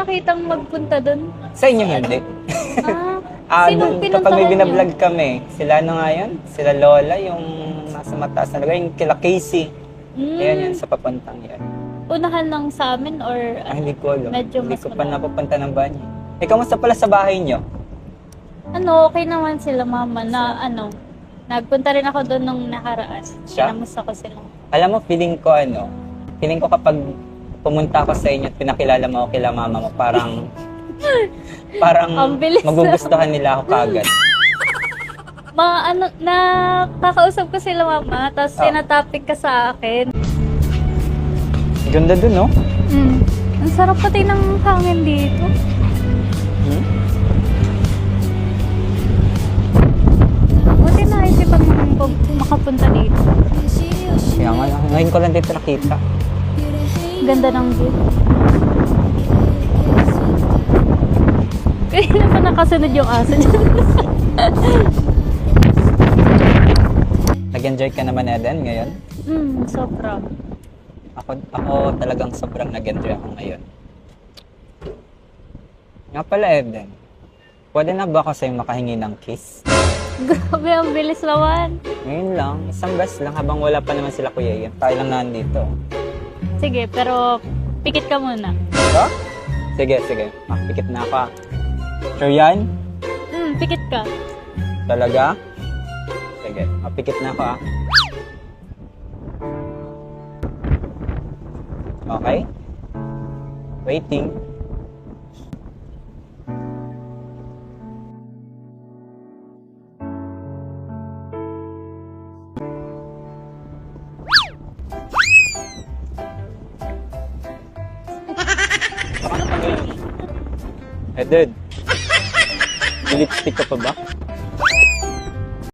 nakitang magpunta doon. Sa inyo hindi. Sinong Doon kapag may pinuntahan binablog kami, sila ano nga yun? Sila Lola, yung nasa mataas na lugar, yung kila Casey. Ayan yun, sa papuntang yan. Unahan lang sa amin or Hindi ko alam. Medyo Hindi mas ko pa malayo. napupunta ng banyo. Eh, kamusta pala sa bahay nyo? okay naman sila mama na nagpunta rin ako doon nung nakaraan. Siya? Kinamusta ko sila. Alam mo, feeling ko kapag pumunta ako sa inyo at pinakilala mo ako kila mama mo, parang Ang bilis magugustuhan nila ako kagad. Nakakausap ko sila mama, tapos sinatopic ka sa akin. Ganda dun, no? Ang sarap pati ng hangin dito. Buti na isipan mo makapunta dito. Kaya nga, ngayon ko lang dito nakita. Ganda ng view. Kaya na pa nakasunod yung aso dyan. Nag-enjoy ka naman, Eden, ngayon? Sobra. Ako talagang sobrang nag-enjoy ako ngayon. Nga pala, Eden, pwede na ba ako sa'yo makahingi ng kiss? Grabe, ang bilis naman. Ngayon lang, isang beses lang habang wala pa naman sila Kuya Ian. Tayo lang nandito. Sige, pero pikit ka muna. Diba? Sige. Pikit na ako. Sure yan? Pikit ka. Talaga? Sige, pikit na ako. Okay? Waiting. Eh, dude. Lipstick ka pa ba?